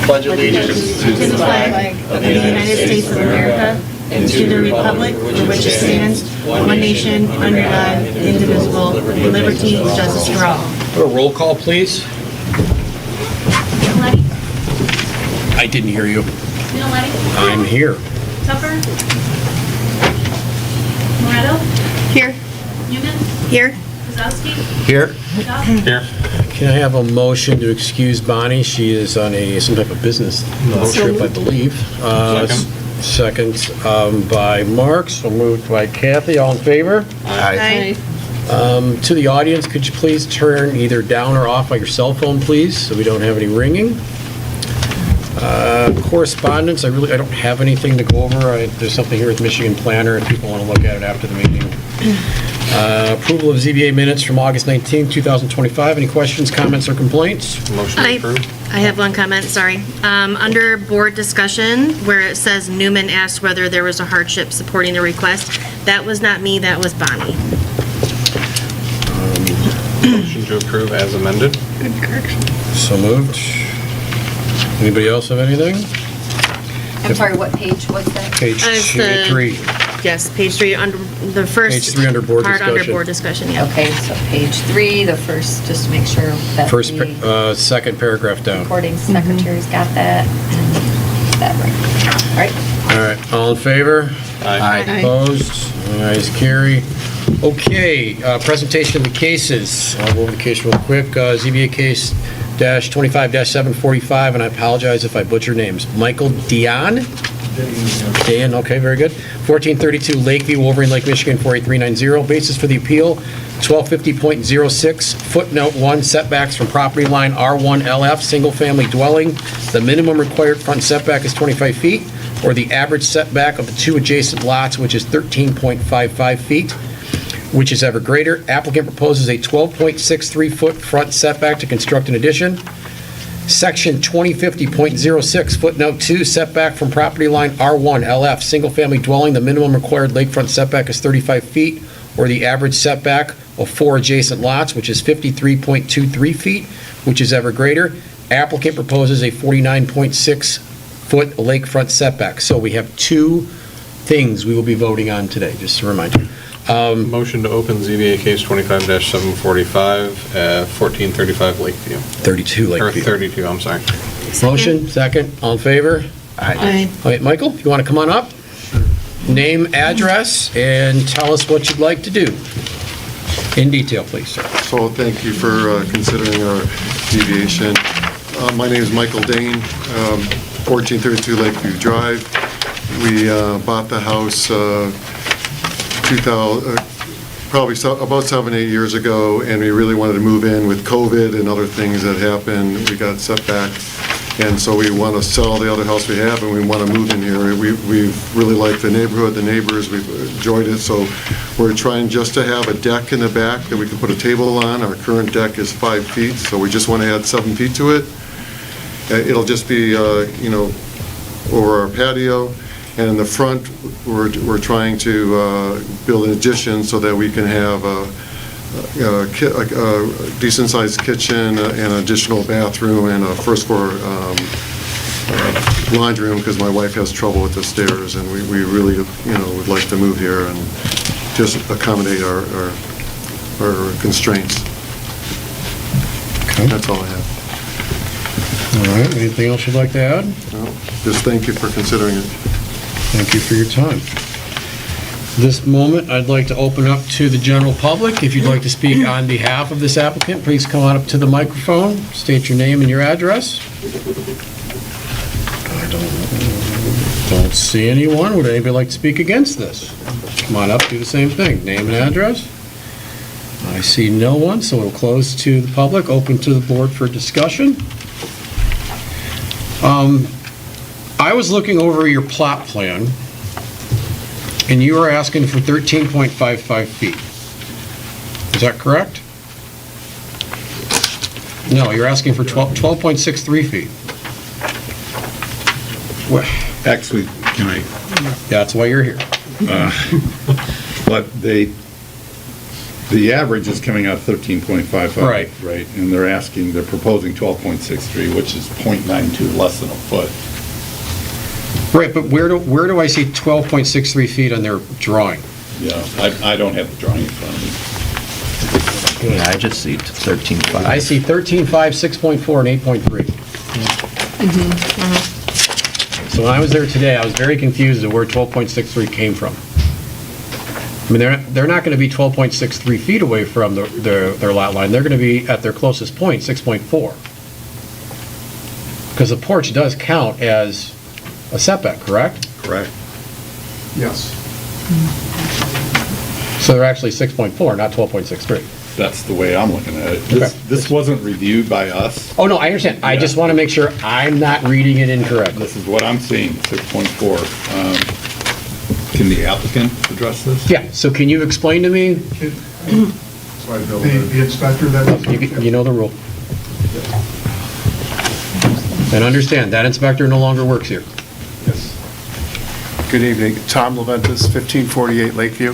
pledge allegiance to the flag of the United States of America and to the republic for which it stands, one nation, under God, indivisible, with liberty and justice for all. A roll call, please. Letty? I didn't hear you. Letty? I'm here. Tupper? Moretto? Here. Newman? Here. Kozowski? Here. Duff? Here. Can I have a motion to excuse Bonnie? She is on some type of business trip, I believe. Second by Mark, so moved by Kathy. All in favor? Aye. To the audience, could you please turn either down or off by your cell phone, please, so we don't have any ringing? Correspondence, I don't have anything to go over. There's something here with Michigan Planner if people want to look at it after the meeting. Approval of ZBA minutes from August 19, 2025. Any questions, comments, or complaints? Motion approved. I have one comment, sorry. Under board discussion, where it says Newman asked whether there was a hardship supporting the request, that was not me, that was Bonnie. Motion to approve as amended. So moved. Anybody else have anything? I'm sorry, what page was that? Page It's 3. Yes, page 3, under the first Page 3 under board part discussion. under board discussion, yeah. Okay, so page 3, the first, just to make sure that First, the second paragraph down. recording secretary's got that, and that right. All right, all in favor? Aye. Opposed? Ayes, carry. Okay, presentation of the cases. I'll go over the case real quick. ZBA case -25-745, and I apologize if I butcher names. Michael Dan, okay, very good. 1432 Lakeview, Wolverine Lake, Michigan, 48390. Basis for the appeal, 1250.06, footnote 1, setbacks from property line R1 LF, single-family dwelling. The minimum required front setback is 25 feet, or the average setback of the two adjacent lots, which is 13.55 feet, which is ever greater. Applicant proposes a 12.63-foot front setback to construct an addition. Section 2050.06, footnote 2, setback from property line R1 LF, single-family dwelling. The minimum required lakefront setback is 35 feet, or the average setback of four adjacent lots, which is 53.23 feet, which is ever greater. Applicant proposes a 49.6-foot lakefront setback. So we have two things we will be voting on today, just to remind you. Motion to open ZBA case 25-745 at 1435 Lakeview. 32 Or Lakeview. 32, I'm sorry. Motion, second, all in favor? Aye. All right, Michael, if you want to come on up, name, address, and tell us what you'd like to do. In detail, please, sir. So thank you for considering our deviation. My name is Michael Dane, 1432 Lakeview Drive. We bought the house probably about 7, 8 years ago, and we really wanted to move in. With COVID and other things that happened, we got set back, and so we want to sell the other house we have, and we want to move in here. We really like the neighborhood, the neighbors, we've enjoyed it, so we're trying just to have a deck in the back that we can put a table on. Our current deck is 5 feet, so we just want to add 7 feet to it. It'll just be, over our patio. And in the front, we're trying to build an addition so that we can have a decent-sized kitchen, an additional bathroom, and a first-floor laundry room, because my wife has trouble with the stairs, and we really, would like to move here and just accommodate our constraints. Okay. That's all I have. All right, anything else you'd like to add? No, just thank you for considering it. Thank you for your time. This moment, I'd like to open up to the general public. If you'd like to speak on behalf of this applicant, please come on up to the microphone, state your name and your address. I don't see anyone. Would anybody like to speak against this? Come on up, do the same thing. Name and address. I see no one, so we'll close to the public, open to the board for discussion. I was looking over your plot plan, and you are asking for 13.55 feet. Is that correct? No, you're asking for 12.63 feet. Well, Actually, can I, that's why you're here. but they, The average is coming out 13.55. Right. Right, and they're proposing 12.63, which is .92 less than a foot. Right, but where do I see 12.63 feet on their drawing? Yeah, I don't have the drawing in front of me. Yeah, I just see 13.5. I see 13.5, 6.4, and 8.3. So when I was there today, I was very confused as to where 12.63 came from. I mean, they're not going to be 12.63 feet away from their lot line. They're going to be at their closest point, 6.4. Because the porch does count as a setback, correct? Correct. Yes. So they're actually 6.4, not 12.63. That's the way I'm looking at it. Okay. This wasn't reviewed by us. Oh, no, I understand. I just want to make sure I'm not reading it incorrectly. This is what I'm seeing, 6.4. Can the applicant address this? Yeah, so can you explain to me? The inspector that... You know the rule. And understand, that inspector no longer works here. Yes. Good evening. Tom Leventis, 1548 Lakeview.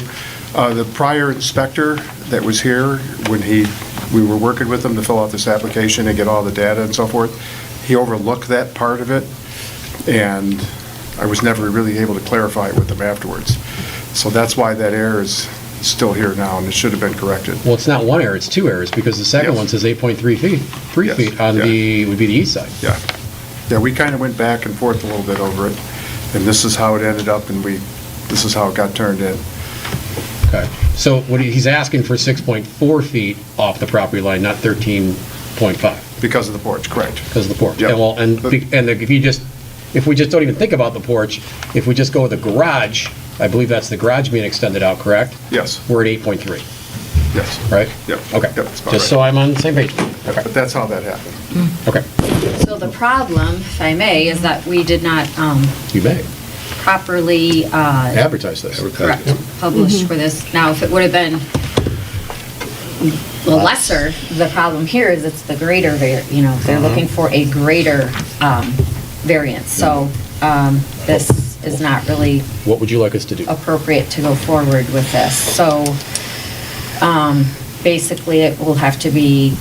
The prior inspector that was here, when we were working with him to fill out this application and get all the data and so forth, he overlooked that part of it, and I was never really able to clarify it with him afterwards. So that's why that error is still here now, and it should have been corrected. Well, it's not one error, it's two errors, because the second Yes. one says 8.3 feet, 3 Yes, feet on yeah. would be the east side. Yeah. Yeah, we kind of went back and forth a little bit over it, and this is how it ended up, and this is how it got turned in. Okay, so he's asking for 6.4 feet off the property line, not 13.5, Because of the porch, correct. because of the porch. Yep. And well, and if we just don't even think about the porch, if we just go with the garage, I believe that's the garage being extended out, correct? Yes, We're at 8.3, yes. right? Yep. Okay, Yep, that's about just so right. I'm on the same page. Okay, But that's how that happened. okay, So the problem, if I may, is that we did not you may properly advertise this. correct publish for this. Now, if it would have been lesser, the problem here is it's the greater, they're looking for a greater variance. So this is not really What would you like us to do? appropriate to go forward with this. So basically, it will have to be,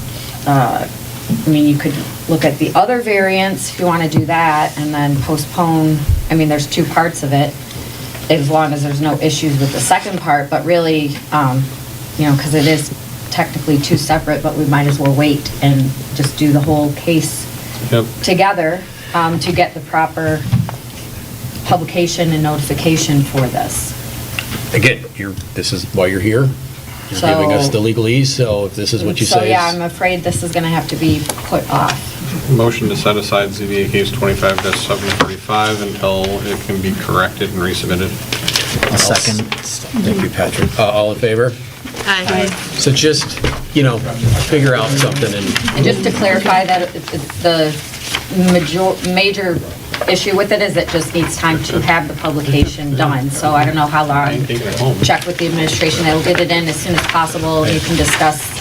you could look at the other variance if you want to do that, and then postpone, there's two parts of it, as long as there's no issues with the second part, but really, because it is technically two separate, but we might as well wait and just do the whole case Yep. together to get the proper publication and notification for this. Again, this is why you're here. You're So- giving us the legalese, so if this is what you So, say yeah, is... I'm afraid this is going to have to be put off. Motion to set aside ZBA case 25-745 until it can be corrected and resubmitted. A second. Thank you, Patrick. All in favor? Aye. So just, figure out something and... And just to clarify that the major issue with it is it just needs time to have the publication done. So I don't know how long. Taking it home. Check with the administration. They'll get it in as soon as possible. You can discuss,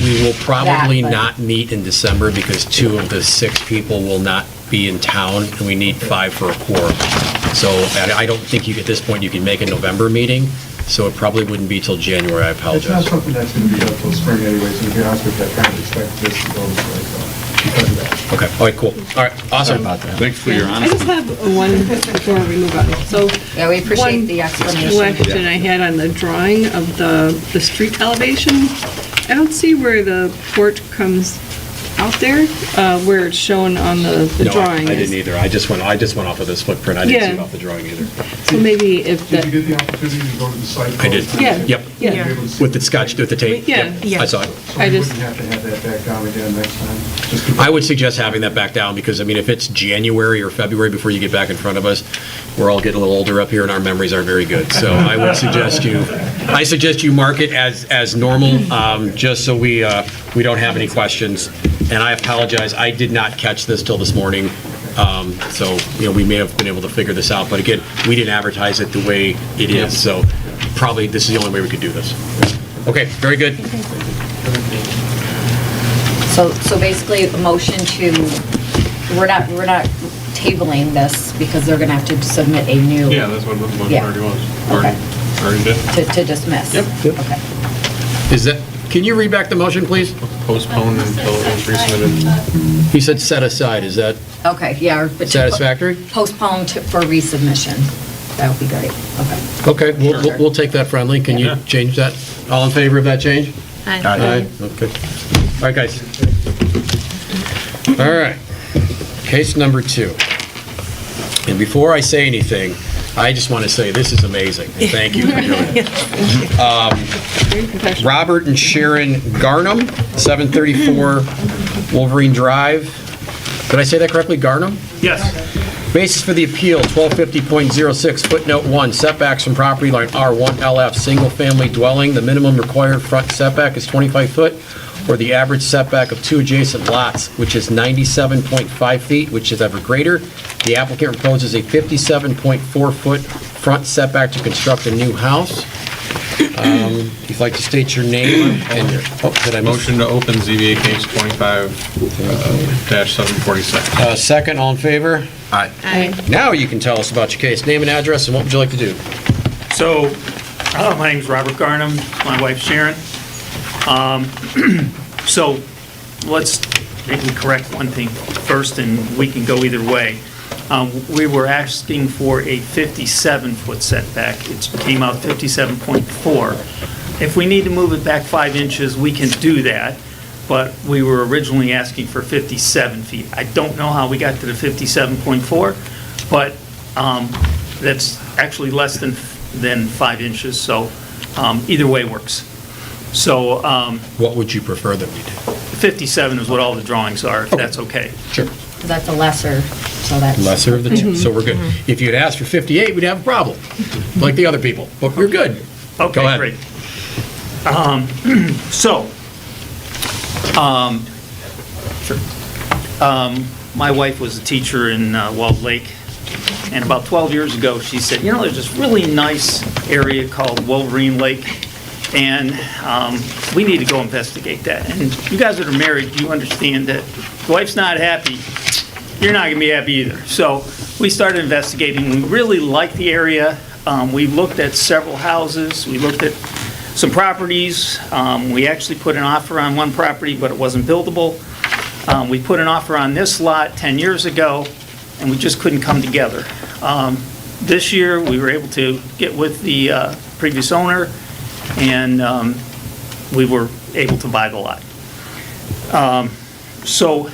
We will probably That, but- not meet in December because 2 of the 6 people will not be in town, and we need 5 for a quorum. So I don't think at this point you can make a November meeting, so it probably wouldn't be till January. I It's not apologize. something that's going to be up till spring anyways, and to be honest with you, I kind of expect this to go because of that. Okay, all right, cool. All right, awesome. Thanks for your I honesty. just have one before we move on. So. Yeah, we appreciate one the explanation. Question I had on the drawing of the street elevation. I don't see where the porch comes out there, where it's shown on the No, drawing. I didn't either. I just went off of this footprint. I didn't see it off the drawing either. So maybe if Did you that, get the opportunity to go to the site? I did. Yeah. Yep. yeah. With the sketch, with the tape. Yeah. Yep, I saw it. So I we just- wouldn't have to have that back down again next time? Just to- I would suggest having that back down because, if it's January or February before you get back in front of us, we're all getting a little older up here and our memories aren't very good. So I would suggest you mark it as normal, just so we don't have any questions. And I apologize, I did not catch this till this morning. So, we may have been able to figure this out, but again, we didn't advertise it the way it is. So probably this is the only way we could do this. Okay, very good. So basically, a motion to, we're not tabling this because they're gonna have to submit a new. Yeah, that's what the motion Yeah. already was. Okay. Already did. To dismiss. Yep. Okay. Is that, can you read back the motion, please? Postpone until it's resubmitted. He said set aside, is that Okay, yeah. but to satisfactory? Postpone for resubmission. That would be great. Okay. Okay, we'll take that friendly. Can you Yeah. change that? All in favor of that change? Aye. Okay. All right, guys. All right. Case number 2. And before I say anything, I just want to say this is amazing. And thank you for doing it. Very professional. Robert and Sharon Garnham, 734 Wolverine Drive. Did I say that correctly, Garnham? Yes. Basis for the appeal, 1250.06, footnote 1, setbacks from property line R1 LF, single-family dwelling. The minimum required front setback is 25 foot, or the average setback of 2 adjacent lots, which is 97.5 feet, which is ever greater. The applicant proposes a 57.4-foot front setback to construct a new house. If you'd like to state your name and your, did I Motion to open ZBA case 25-746. second, all in favor? Aye. Now you can tell us about your case, name and address, and what would you like to do? So, my name's Robert Garnham, my wife Sharon. So, let's maybe correct one thing first, and we can go either way. We were asking for a 57-foot setback. It came out 57.4. If we need to move it back 5 inches, we can do that, but we were originally asking for 57 feet. I don't know how we got to the 57.4, but that's actually less than 5 inches, so either way works. So What would you prefer that we do? 57 is what all the drawings are, if that's okay. Sure. That's a lesser, so that's. Lesser of the two, so we're good. If you'd asked for 58, we'd have a problem, like the other people, but we're good. Go Okay, ahead. great. So, sure. My wife was a teacher in Walled Lake, and about 12 years ago, she said, you know, there's this really nice area called Wolverine Lake, and we need to go investigate that. And you guys that are married, you understand that if the wife's not happy, you're not going to be happy either. So we started investigating. We really liked the area. We looked at several houses. We looked at some properties. We actually put an offer on one property, but it wasn't buildable. We put an offer on this lot 10 years ago, and we just couldn't come together. This year, we were able to get with the previous owner, and we were able to buy the lot. So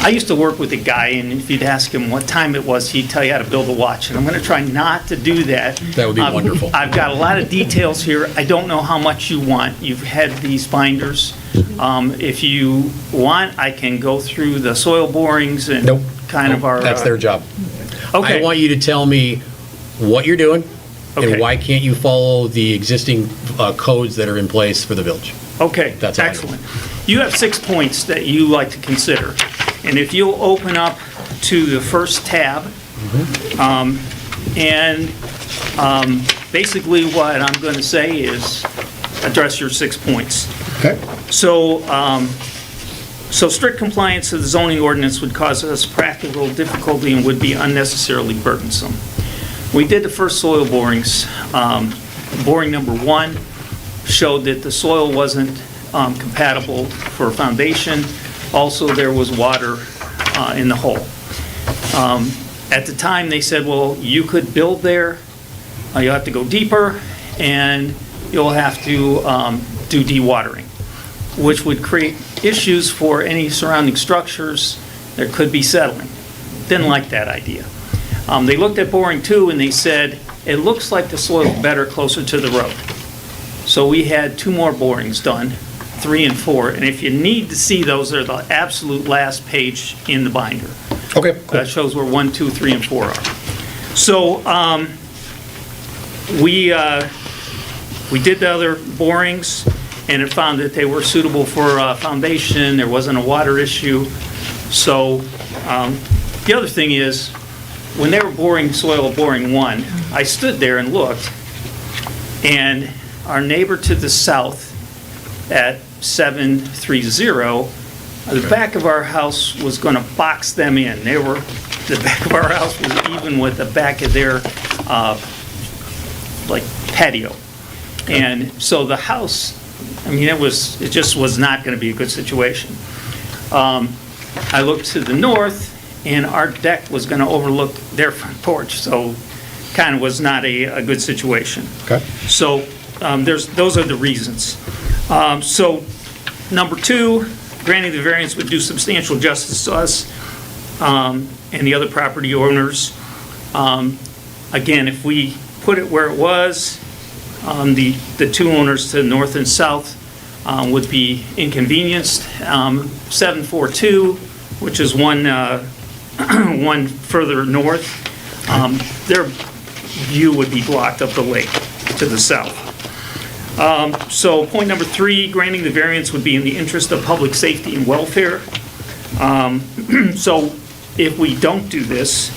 I used to work with a guy, and if you'd ask him what time it was, he'd tell you how to build a watch, and I'm going to try not to do that. That would be wonderful. I've got a lot of details here. I don't know how much you want. You've had these binders. If you want, I can go through the soil borings and Nope. kind of our... That's their job. Okay. I want you to tell me what you're doing, Okay. and why can't you follow the existing codes that are in place for the village? Okay, That's all I excellent. You have 6 points that you like to consider. And if you'll open up to the first tab, basically what I'm going to say is address your 6 points. Okay. So, so strict compliance to the zoning ordinance would cause us practical difficulty and would be unnecessarily burdensome. We did the first soil borings. Boring number 1 showed that the soil wasn't compatible for a foundation. Also, there was water in the hole. At the time, they said, well, you could build there, you'll have to go deeper, and you'll have to do dewatering, which would create issues for any surrounding structures. There could be settling. Didn't like that idea. They looked at boring 2, and they said, it looks like the soil's better closer to the road. So we had 2 more borings done, 3 and 4, and if you need to see those, they're the absolute last page in the binder. Okay, cool. That shows where 1, 2, 3, and 4 are. So we did the other borings, and it found that they were suitable for a foundation. There wasn't a water issue. So the other thing is, when they were boring soil, boring 1, I stood there and looked, and our neighbor to the south at 730, the back of our house was going to box them in. The back of our house was even with the back of their like patio. And so the house, I mean, it just was not going to be a good situation. I looked to the north, and our deck was going to overlook their front porch, so kind of was not a good situation. Okay. So those are the reasons. So number 2, granting the variance would do substantial justice to us and the other property owners. Again, if we put it where it was, the 2 owners to the north and south would be inconvenienced. 742, which is one further north, their view would be blocked of the lake to the south. So point number 3, granting the variance would be in the interest of public safety and welfare. So if we don't do this,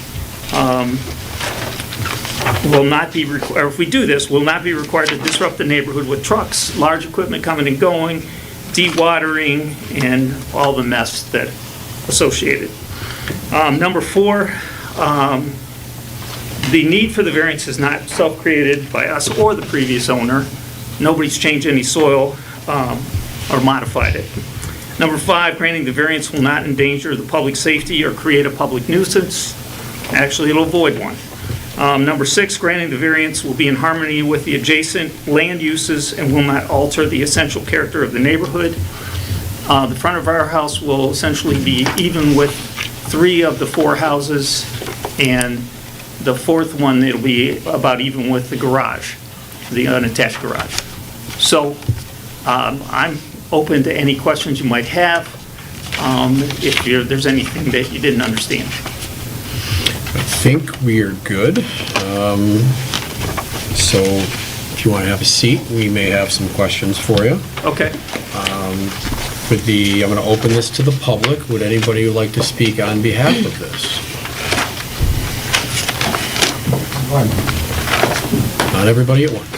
will not be required, or if we do this, will not be required to disrupt the neighborhood with trucks, large equipment coming and going, dewatering, and all the mess that associated. Number 4, the need for the variance is not self-created by us or the previous owner. Nobody's changed any soil or modified it. Number 5, granting the variance will not endanger the public safety or create a public nuisance. Actually, it'll avoid one. Number 6, granting the variance will be in harmony with the adjacent land uses and will not alter the essential character of the neighborhood. The front of our house will essentially be even with 3 of the 4 houses, and the 4th one, it'll be about even with the garage, the unattached garage. So I'm open to any questions you might have, if there's anything that you didn't understand. I think we are good. So if you want to have a seat, we may have some questions for you. Okay. I'm going to open this to the public. Would anybody who would like to speak on behalf of this? Not everybody at once.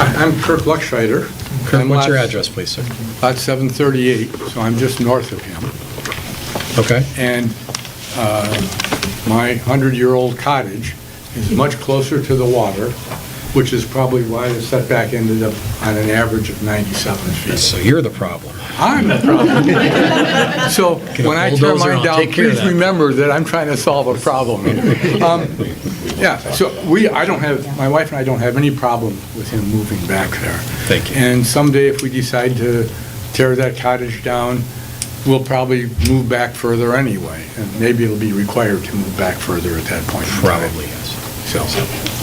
I'm Kirk Luckscheider. Kirk, what's your address, please, sir? Lot 738, so I'm just north of him. Okay. And my 100-year-old cottage is much closer to the water, which is probably why the setback ended up on an average of 97 feet. So you're the problem. I'm the problem. So when I tear mine down, please remember that I'm trying to solve a problem here. Yeah, so my wife and I don't have any problem with him moving back there. Thank you. And someday if we decide to tear that cottage down, we'll probably move back further anyway. And maybe it'll be required to move back further at that point. Probably, yes. So,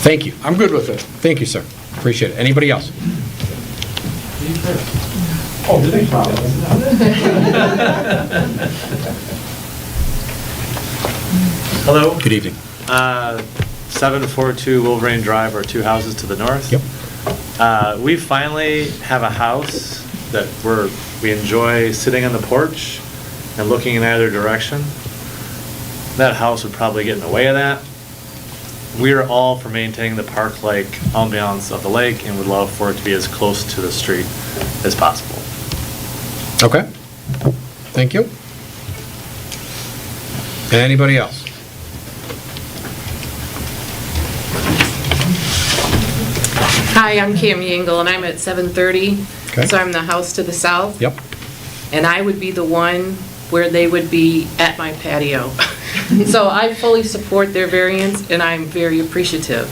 thank you. I'm good with it. Thank you, sir. Appreciate it. Anybody else? Hello. Good evening. 742 Wolverine Drive are 2 houses to the north. Yep. We finally have a house that we enjoy sitting on the porch and looking in either direction. That house would probably get in the way of that. We are all for maintaining the park-like ambiance of the lake and would love for it to be as close to the street as possible. Okay. Thank you. Anybody else? Hi, I'm Cami Engel, and I'm at 730. Okay. So I'm the house to the south. Yep. And I would be the one where they would be at my patio. So I fully support their variance, and I'm very appreciative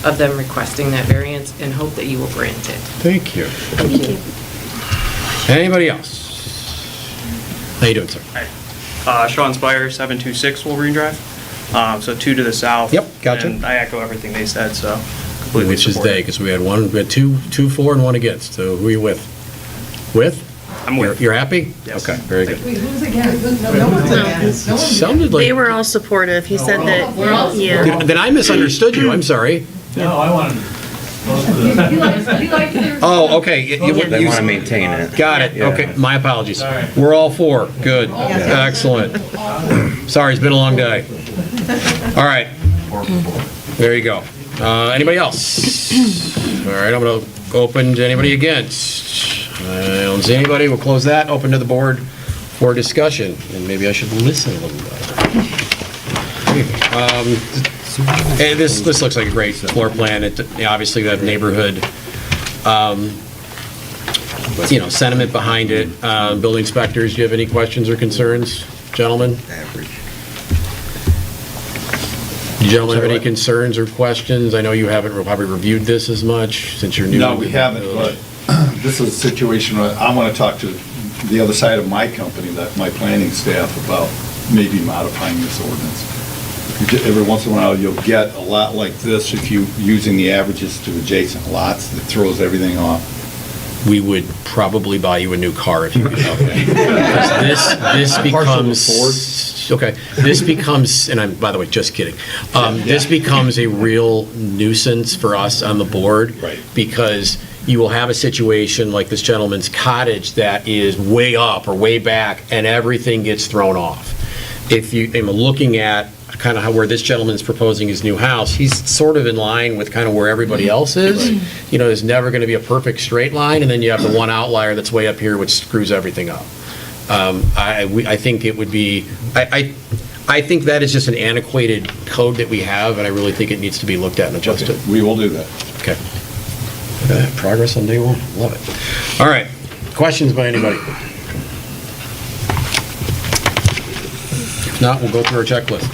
of them requesting that variance and hope that you will grant it. Thank you. Thank you. Anybody else? How you doing, sir? Hi. Sean Spire, 726 Wolverine Drive. So 2 to the south. Yep, gotcha. And I echo everything they said, so completely Which is support it. they, because we had two for and one against. So who are you with? With? I'm with. You're happy? Yes. Okay, very good. Wait, who's against? No one's against. No one's Sounded like. They were all supportive. He said that, yeah. Then I misunderstood you, I'm sorry. No, I wanted. Oh, okay. They want to maintain it. Got it, Yeah. okay, my apologies. We're all for, good, excellent. Sorry, it's been a long day. All right, there you go. Anybody else? All right, I'm gonna open to anybody against. I don't see anybody, we'll close that, open to the board for discussion, and maybe I should listen a little better. And this looks like a great floor plan. Obviously, we have neighborhood, sentiment behind it. Building inspectors, do you have any questions or concerns, gentlemen? Do you gentlemen have any concerns or questions? I know you haven't probably reviewed this as much since you're new. No, we haven't, but this is a situation where I want to talk to the other side of my company, that my planning staff, about maybe modifying this ordinance. Every once in a while, you'll get a lot like this if you using the averages to adjacent lots, that throws everything off. We would probably buy you a new car if you could help it. This becomes, okay, this becomes, and I'm, by the way, just kidding. This becomes a real nuisance for us on the board. Right. Because you will have a situation like this gentleman's cottage that is way up or way back, and everything gets thrown off. If you, I'm looking at kind of where this gentleman's proposing his new house, he's sort of in line with kind of where everybody else is. You know, there's never going to be a perfect straight line, and then you have the one outlier that's way up here, which screws everything up. I think it would be, I think that is just an antiquated code that we have, and I really think it needs to be looked at and adjusted. Okay, we will do that. Okay. Progress on day one. Love it. All right. Questions by anybody? If not, we'll go through our checklist.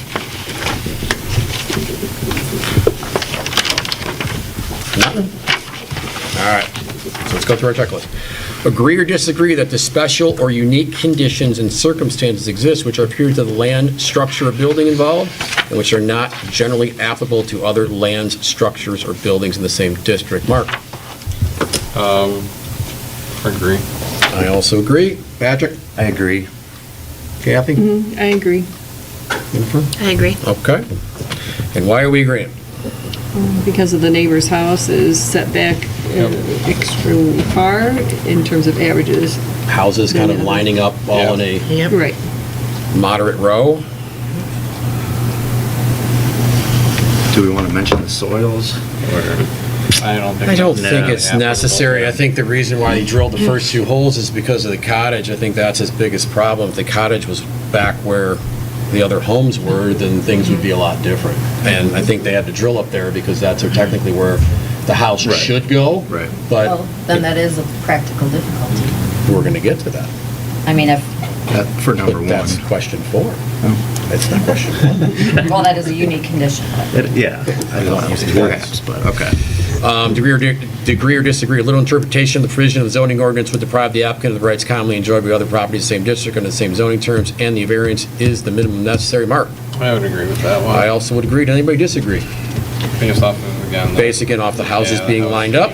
Nothing? All right. So let's go through our checklist. Agree or disagree that the special or unique conditions and circumstances exist which are peculiar to the land, structure, or building involved, and which are not generally applicable to other lands, structures, or buildings in the same district. Mark? Agree. I also agree. Patrick? I agree. Kathy? I agree. Jennifer? I agree. Okay. And why are we agreeing? Because of the neighbor's house is set back extremely far in terms of averages. Houses kind of lining up all in a Right. moderate row. Do we want to mention the soils? I don't think. I don't think it's necessary. I think the reason why he drilled the first two holes is because of the cottage. I think that's his biggest problem. If the cottage was back where the other homes were, then things would be a lot different. And I think they had to drill up there because that's technically where the house should go. Right. But Well, then that is a practical difficulty. we're going to get to that. I mean, if, For number But one. that's question 4. It's not question 1. well, that is a unique condition. Yeah, I don't want to use the perhaps, but okay. Degree or disagree, a little interpretation of the provision of the zoning ordinance would deprive the applicant of the rights commonly enjoyed by other properties in the same district under the same zoning terms, and the variance is the minimum necessary. Mark? I would agree with that one. I also would agree. Does anybody disagree? Based off of, again. Based again off the houses being lined up?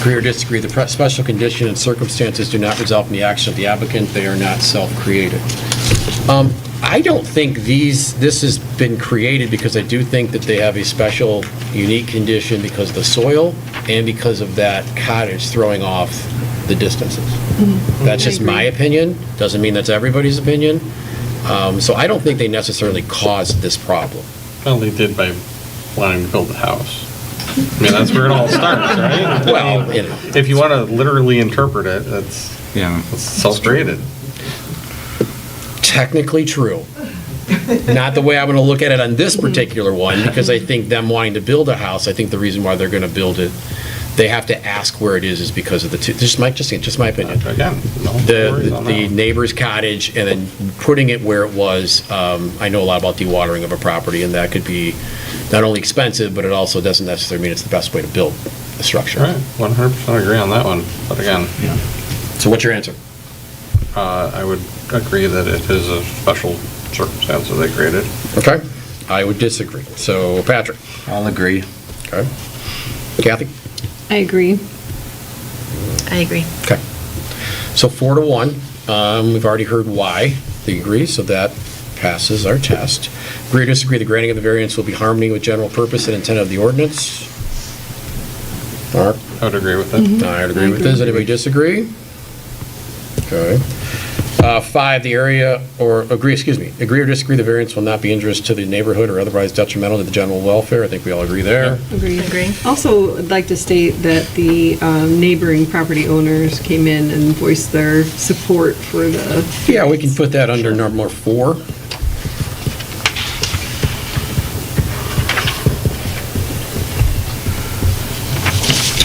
Agree or disagree, the special condition and circumstances do not result from the action of the applicant, they are not self-created. I don't think this has been created because I do think that they have a special, unique condition because of the soil and because of that cottage throwing off the distances. That's just my opinion, doesn't mean that's everybody's opinion. So I don't think they necessarily caused this problem. Well, they did by wanting to build the house. I mean, that's where it all starts, right? Well, I mean, if you want to literally interpret it, it's self-created. Technically true. Not the way I'm going to look at it on this particular one, because I think them wanting to build a house, I think the reason why they're going to build it, they have to ask where it is because of the two, just my opinion. Again, no worries on The that. neighbor's cottage and then putting it where it was, I know a lot about dewatering of a property, and that could be not only expensive, but it also doesn't necessarily mean it's the best way to build a structure. Right, 100% agree on that one, but again. So what's your answer? I would agree that it is a special circumstance that they created. Okay, I would disagree. So Patrick? I'll agree. Okay. Kathy? I agree. I agree. Okay. So 4-1. We've already heard why they agree, so that passes our test. Agree or disagree, the granting of the variance will be harmony with general purpose and intent of the ordinance? Mark? I would agree with it. I would agree with this. Anybody disagree? Okay. 5, the area, or agree or disagree the variance will not be injurious to the neighborhood or otherwise detrimental to the general welfare. I think we all agree there. Agree. Also, I'd like to state that the neighboring property owners came in and voiced their support for the... Yeah, we can put that under number 4.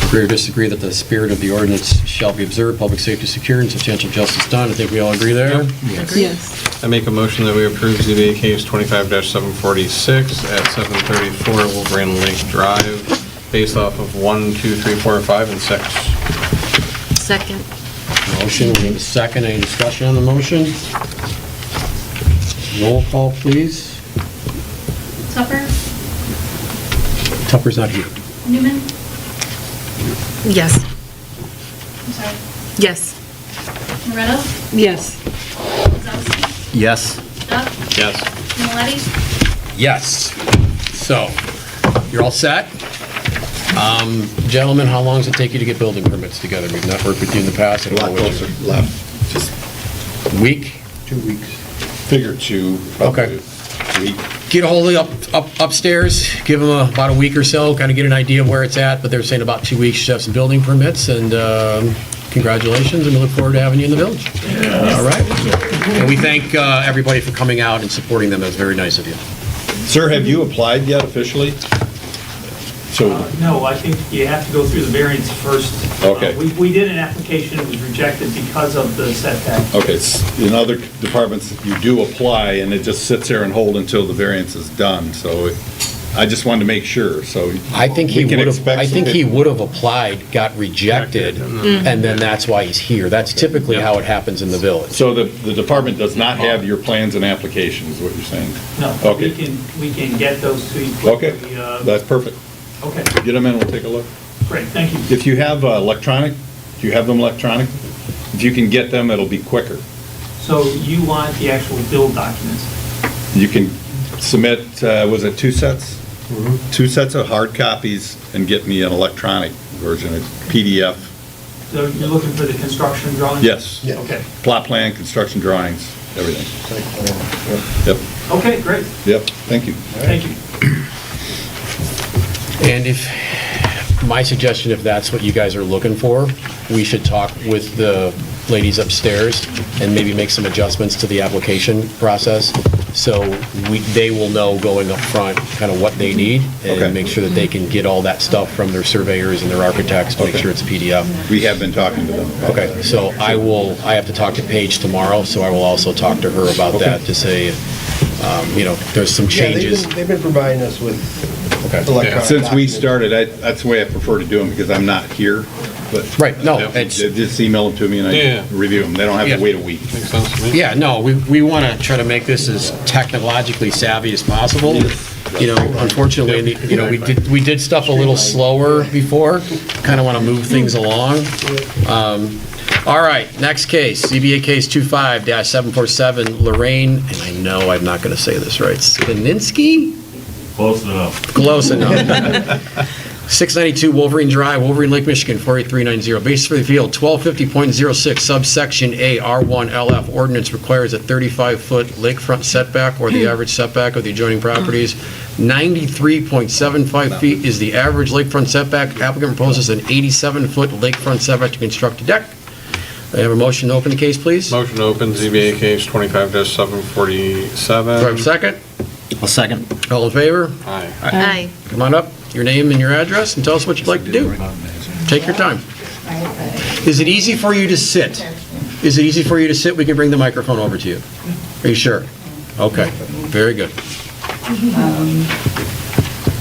Agree or disagree that the spirit of the ordinance shall be observed, public safety secured, and substantial justice done. I think we all agree there. Yes. I make a motion that we approve ZBA case 25-746 at 734 Wolverine Lake Drive, based off of 1, 2, 3, 4, 5, and 6. Second. Motion, we have a second. Any discussion on the motion? Roll call, please. Tupper, Tupper's not here. Newman, Yes. I'm sorry, Yes. Moretto, Yes. Wazowski, Yes. Duff, Yes. Maletti, Yes. So, you're all set? Gentlemen, how long does it take you to get building permits together? We've not worked with you in the past. A lot closer left, just Week? 2 weeks. Figure 2. Okay. Week. Get a hold of upstairs, give them about a week or so, kind of get an idea of where it's at, but they're saying about 2 weeks, you should have some building permits, and congratulations, and we look forward to having you in the village. All right? And we thank everybody for coming out and supporting them. That was very nice of you. Sir, have you applied yet officially? So, No, I think you have to go through the variance first. Okay. We did an application, it was rejected because of the setback. okay, in other departments, you do apply, and it just sits there and hold until the variance is done, so I just wanted to make sure, so. I think he we can would have, expect I think some- he would have applied, got rejected, and then that's why he's here. That's typically how it happens in the village. So the department does not have your plans and applications, is what you're saying? No, Okay. we can get those to you Okay, quickly. that's perfect. Okay, Get them in, we'll take a look. great, thank you. If you have electronic, do you have them electronic? If you can get them, it'll be quicker. So you want the actual bill documents? You can submit, was it 2 sets? 2 sets of hard copies and get me an electronic version, a PDF. So you're looking for the construction drawings? Yes. Okay, Plot plan, construction drawings, everything. Yep, okay, great, yep, thank you. thank you. And if, my suggestion, if that's what you guys are looking for, we should talk with the ladies upstairs and maybe make some adjustments to the application process, so they will know going up front kind of what they need, Okay. and make sure that they can get all that stuff from their surveyors and their architects to make sure it's a PDF. We have been talking to them. Okay, so I have to talk to Paige tomorrow, so I will also talk to her about that to say, there's some changes. They've been providing us with electronic Since we documents. started, that's the way I prefer to do them, because I'm not here, but. Right, no, Yep, it's, just email them to me and Yeah. I review them. They don't have Yeah. to wait a week. Makes sense to me. yeah, no, we want to try to make this as technologically savvy as possible. Unfortunately, we did stuff a little slower before, kind of want to move things along. All right, next case, ZBA case 25-747, Lorraine, and I know I'm not going to say this right, Spininski? Close enough. Close enough. 692 Wolverine Drive, Wolverine Lake, Michigan, 48390. Basis for the appeal, 1250.06, subsection A, R1 LF. Ordinance requires a 35-foot lakefront setback or the average setback of the adjoining properties. 93.75 feet is the average lakefront setback. Applicant proposes an 87-foot lakefront setback to construct a deck. I have a motion to open the case, please. Motion to open ZBA case 25-747. Do I have a second? A second. All in favor? Aye. Aye. Come on up, your name and your address, and tell us what you'd like to do. Take your time. Is it easy for you to sit? Is it easy for you to sit? We can bring the microphone over to you. Are you sure? Okay, very good.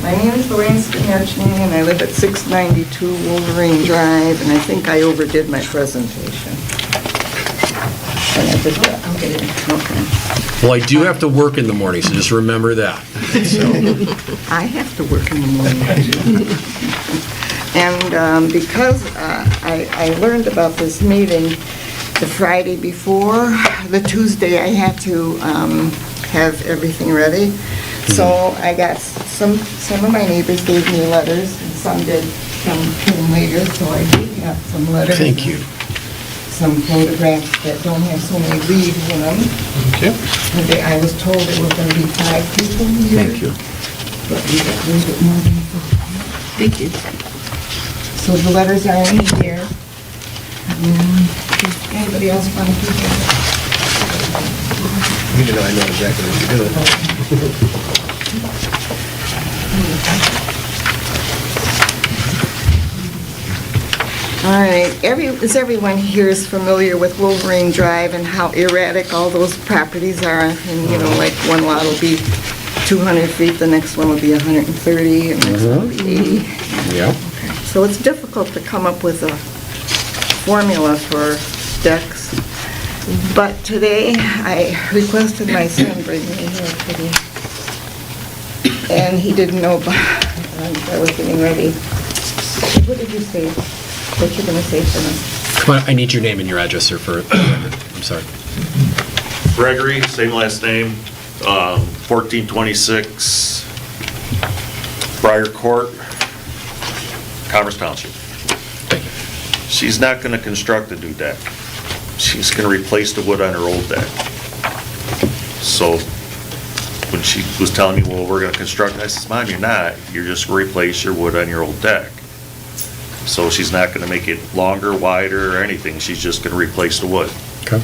My name is Lorraine Spinarchini, and I live at 692 Wolverine Drive, and I think I overdid my presentation. And I did that. Okay. Well, I do have to work in the morning, so just remember that. I have to work in the morning. And because I learned about this meeting the Friday before, the Tuesday I had to have everything ready. So I got some of my neighbors gave me letters, and some did come later, so I did have some letters. Thank you. some photographs that don't have so many leaves in them. Okay. I was told it was going to be 5 people here. Thank you. But we got a little bit more than Thank you. So the letters are in here. Does anybody else want to do that? You know, I know exactly what you're doing. All right, is everyone here is familiar with Wolverine Drive and how erratic all those properties are? And, you know, like one lot will be 200 feet, the next one will be 130, and the next one will be 80. Yeah. So it's difficult to come up with a formula for decks. But today, I requested my son bring me here today. And he didn't know about, I was getting ready. What did you say? What you're gonna say for me? Come on, I need your name and your address, sir, for the record. I'm sorry. Gregory, same last name, 1426 Briar Court, Commerce Township. She's not gonna construct a new deck. She's gonna replace the wood on her old deck. So when she was telling me, well, we're gonna construct, I says, Mom, you're not. You're just gonna replace your wood on your old deck. So she's not gonna make it longer, wider, or anything. She's just gonna replace the wood. Okay.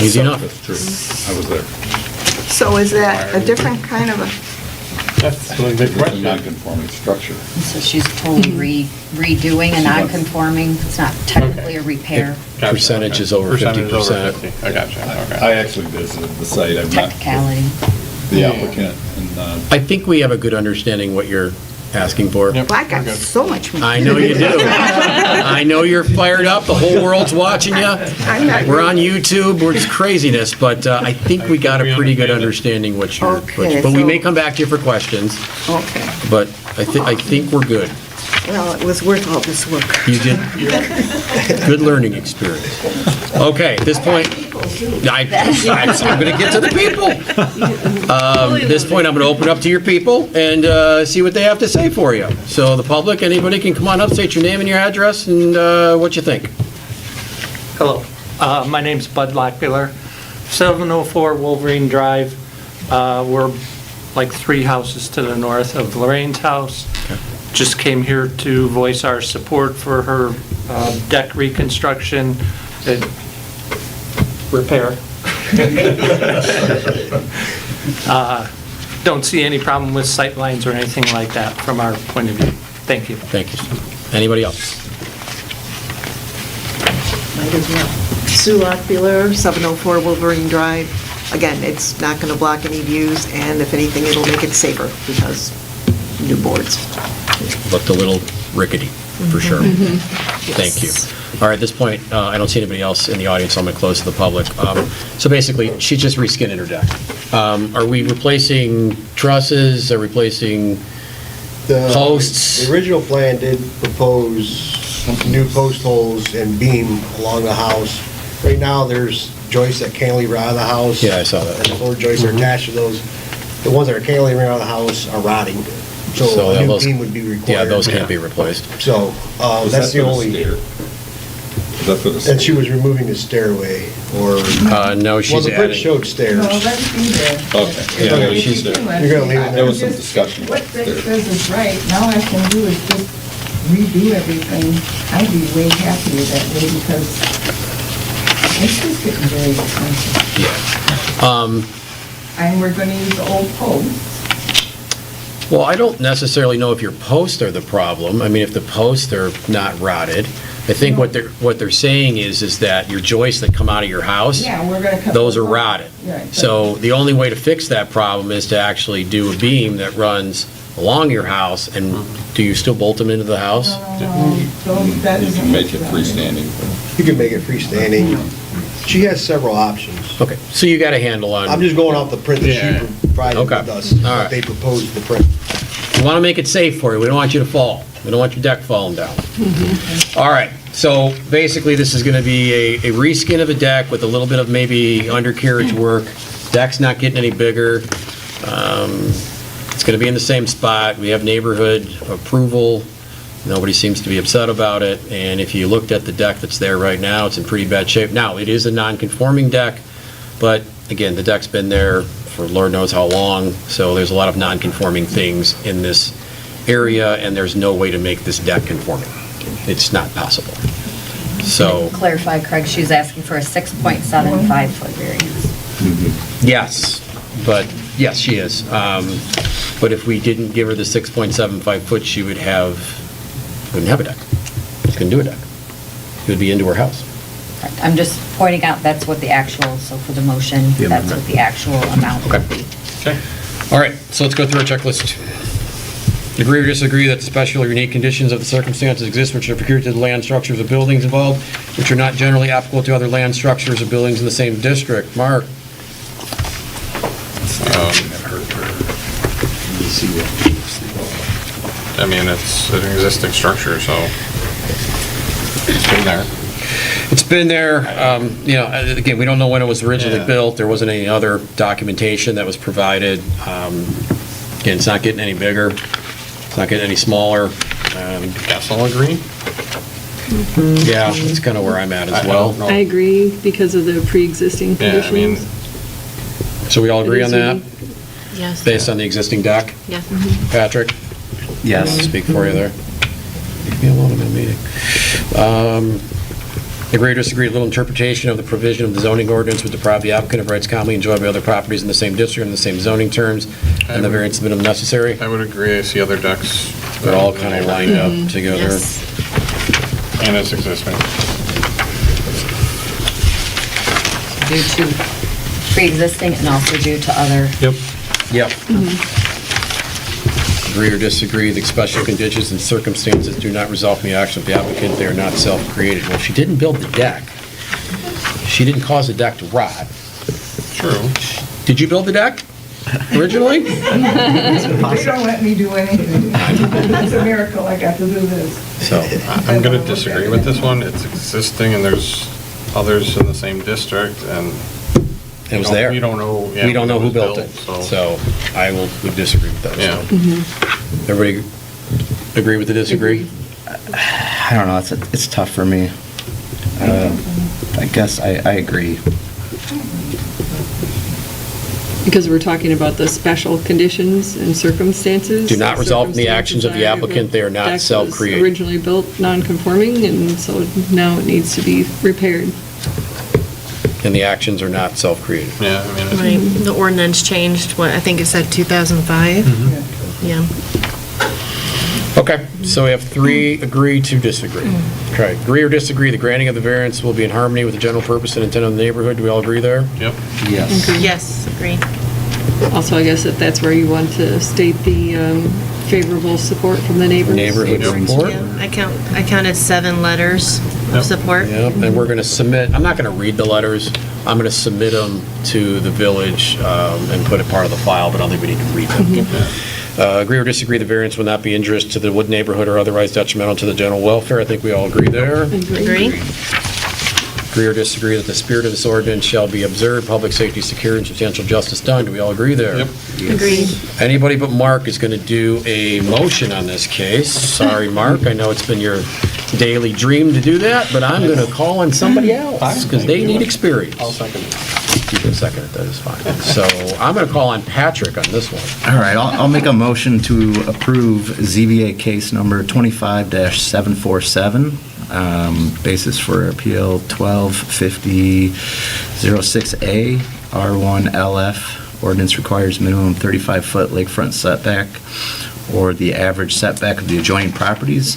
Easy enough. That's true. I was there. So is that a different kind of a, That's a big question. Non-conforming structure. So she's totally redoing a non-conforming, it's not technically a repair. Percentage is over 50%. Percentage is over 50. I gotcha, okay. I actually visited the site. I'm not Technicality. the applicant. And I think we have a good understanding what you're asking for. well, I got so much. I know you do. I know you're fired up. The whole world's watching you. We're on YouTube. It's craziness, but I think we got a pretty good understanding what you're. Okay, but we so- may come back to you for questions. Okay, But I think we're good. well, it was worth all this work. You did. Good learning experience. Okay, at this point, I'm going to get to the people. At this point, I'm going to open up to your people and see what they have to say for you. So the public, anybody can come on up, state your name and your address and what you think. Hello, my name's Bud Lockbiller, 704 Wolverine Drive. We're like 3 houses to the north of Lorraine's house. Just came here to voice our support for her deck reconstruction and repair. Don't see any problem with sight lines or anything like that from our point of view. Thank you. Thank you. Anybody else? Might as well. Sue Lockbeeler, 704 Wolverine Drive. Again, it's not going to block any views, and if anything, it'll make it safer because new boards. Looked a little rickety, for sure. Thank you. All right, at this point, I don't see anybody else in the audience, so I'm going to close to the public. So basically, she just reskinned her deck. Are we replacing trusses, are replacing posts? The original plan did propose new post holes and beam along the house. Right now, there's joists that cantilever out of the house. Yeah, I saw that. And the floor joists are attached to those. The ones that are cantilevering out of the house are rotting. So a new those- beam would be required. Yeah, those can't be replaced. So that's the only. And she was removing the stairway, or? No, she's Well, the print adding. showed stairs. No, let it be there. Okay. Yeah, no, If she's- you do it, You're gonna leave it there? There was some discussion What about Rick there. says is right, now I can do is just redo everything. I'd be way happier that way because it's just getting very expensive. And we're gonna use the old posts. Well, I don't necessarily know if your posts are the problem. I mean, if the posts are not rotted. I think what they're saying is that your joists that come out of your house, Yeah, we're gonna cut. those are those off. rotted. Right, but- So the only way to fix that problem is to actually do a beam that runs along your house, and do you still bolt them into the house? That You isn't can make it what's freestanding. You can make it freestanding. She has several options. Okay, so you got a handle on. I'm just going off the print that she provided Okay. with us. All right. They proposed the print. We want to make it safe for you. We don't want you to fall. We don't want your deck falling down. All right, so basically, this is going to be a reskin of a deck with a little bit of maybe undercarriage work. Deck's not getting any bigger. It's going to be in the same spot. We have neighborhood approval. Nobody seems to be upset about it, and if you looked at the deck that's there right now, it's in pretty bad shape. Now, it is a non-conforming deck, but again, the deck's been there for Lord knows how long, so there's a lot of non-conforming things in this area, and there's no way to make this deck conforming. It's not possible. So, Clarify, Craig, she's asking for a 6.75 foot variance. yes, yes, she is. But if we didn't give her the 6.75 foot, she wouldn't have a deck. She couldn't do a deck. It would be into her house. I'm just pointing out that's what the actual, so for the motion, that's what the actual amount would be. Okay. All right, so let's go through our checklist. Agree or disagree that the special or unique conditions of the circumstances exist which are peculiar to the land structures or buildings involved, which are not generally applicable to other land structures or buildings in the same district? Mark? I mean, it's an existing structure, so it's been there. It's been there, again, we don't know when it was originally built. There wasn't any other documentation that was provided. Again, it's not getting any bigger. It's not getting any smaller. Guess I'll agree. Yeah, that's kind of where I'm at as well. I agree because of the pre-existing conditions. So we all agree on that? Yes. Based on the existing deck? Yes. Patrick? Yes. Speak for you there. Leave me alone in a meeting. Agree or disagree, little interpretation of the provision of the zoning ordinance would deprive the applicant of rights commonly enjoyed by other properties in the same district and the same zoning terms, and the variance is minimum necessary? I would agree. I see other decks. They're all kind of lined up together. Yes. And it's existing. Due to pre-existing and also due to other. Yep. Agree or disagree, the special conditions and circumstances do not result from the action of the applicant, they are not self-created. Well, she didn't build the deck. She didn't cause the deck to rot. True. Did you build the deck originally? They don't let me do anything. It's a miracle I got to do this. So, I'm going to disagree with this one. It's existing, and there's others in the same district, and it was there. We don't know. Yeah, we don't know when who built was it. So I would disagree with that. Yeah. So. Everybody agree with the disagree? I don't know, it's tough for me. I guess I agree. Because we're talking about the special conditions and circumstances. Do not result from the actions of the applicant, they are not self-created. Originally built non-conforming, and so now it needs to be repaired. And the actions are not self-created. Yeah, I mean. Right, the ordinance changed, I think it said 2005? Yeah. Okay, so we have 3 agree to disagree. Okay, agree or disagree, the granting of the variance will be in harmony with the general purpose and intent of the neighborhood. Do we all agree there? Yep. Yes. Yes, agree. Also, I guess if that's where you want to state the favorable support from the neighbors. Neighborhood support? Yeah, I counted 7 letters of support. Yep, and we're going to submit, I'm not going to read the letters, I'm going to submit them to the village and put it part of the file, but I don't think we need to read them. Agree or disagree, the variance will not be injurious to the wood neighborhood or otherwise detrimental to the general welfare. I think we all agree there. Agree. Agree or disagree that the spirit of this ordinance shall be observed, public safety secured, and substantial justice done. Do we all agree there? Yep. Agreed. Anybody but Mark is going to do a motion on this case. Sorry, Mark, I know it's been your daily dream to do that, but I'm going to call on somebody else because they need experience. I'll second it. You can second it, that is fine. So I'm going to call on Patrick on this one. All right, I'll make a motion to approve ZBA case number 25-747, basis for appeal 1250-06A, R1LF. Ordinance requires minimum 35-foot lakefront setback or the average setback of the adjoining properties.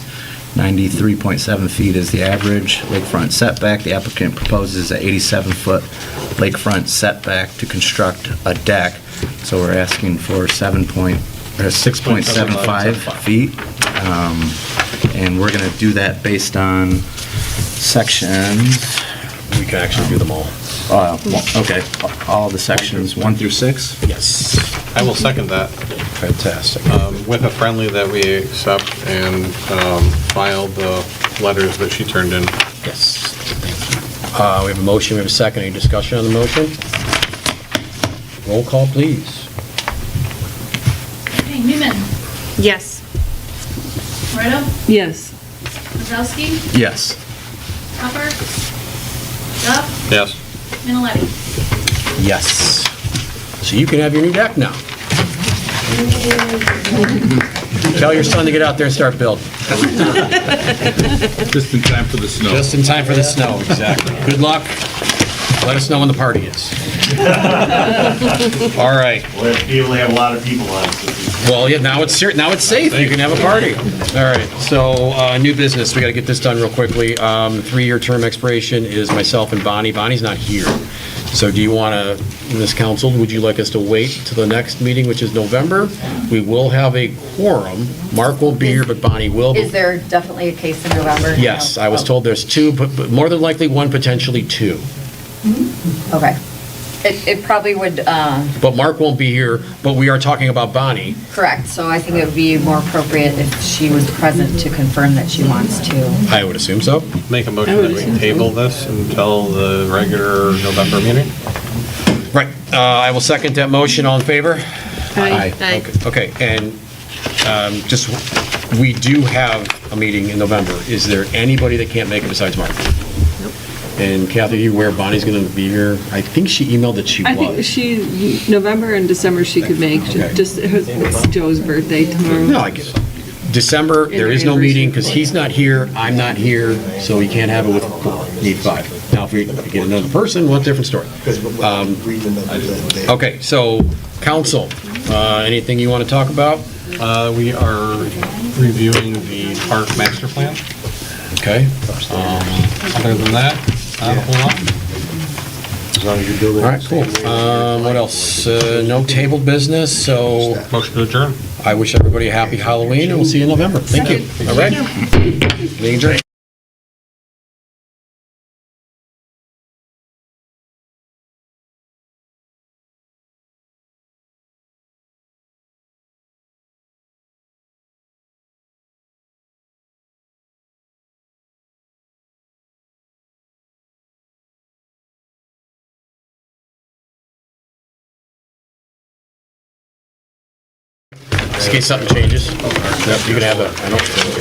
93.7 feet is the average lakefront setback. The applicant proposes an 87-foot lakefront setback to construct a deck. So we're asking for 6.75 feet. And we're going to do that based on sections. We can actually do them all. Okay, all the sections 1 through 6? Yes. I will second that. Fantastic. With a friendly that we accept and file the letters that she turned in. Yes. We have a motion, we have a second. Any discussion on the motion? Roll call, please. Okay, Newman, Yes. Moreno? Yes. Kozowski? Yes. Hopper? Duff? Yes. Minaletti? Yes. So you can have your new deck now. Tell your son to get out there and start building. Just in time for the snow. Just in time for the snow, exactly. Good luck. Let us know when the party is. All right. We only have a lot of people on. Well, yeah, now it's safe. You can have a party. All right, so new business, we got to get this done real quickly. 3-year term expiration is myself and Bonnie. Bonnie's not here. So do you want to, Ms. Council, would you like us to wait to the next meeting, which is November? We will have a quorum. Mark won't be here, but Bonnie will. Is there definitely a case in November? Yes, I was told there's 2, but more than likely 1, potentially 2. Okay. It probably would, But Mark won't be here, but we are talking about Bonnie. correct, so I think it would be more appropriate if she was present to confirm that she wants to. I would assume so. Make a motion that we table this until the regular November meeting? Right, I will second that motion. All in favor? Aye. Okay, and just, we do have a meeting in November. Is there anybody that can't make it besides Mark? And Kathy, you aware Bonnie's going to be here? I think she emailed that she was. I think November and December she could make, Okay. just, it's Joe's birthday tomorrow. No, I get it. December, there is no meeting because he's not here, I'm not here, so we can't have it with 4, need 5. Now, if we get another person, well, different story. Okay, so, council, anything you want to talk about? We are reviewing the park master plan. Okay. Other than that, not a whole lot. As long as you're building. All right, cool. What else? No table business, so Motion to adjourn. I wish everybody a happy Halloween, and we'll see you in November. Thank you. All right? Meeting adjourned. In case something changes. Yep, you can have that. I don't.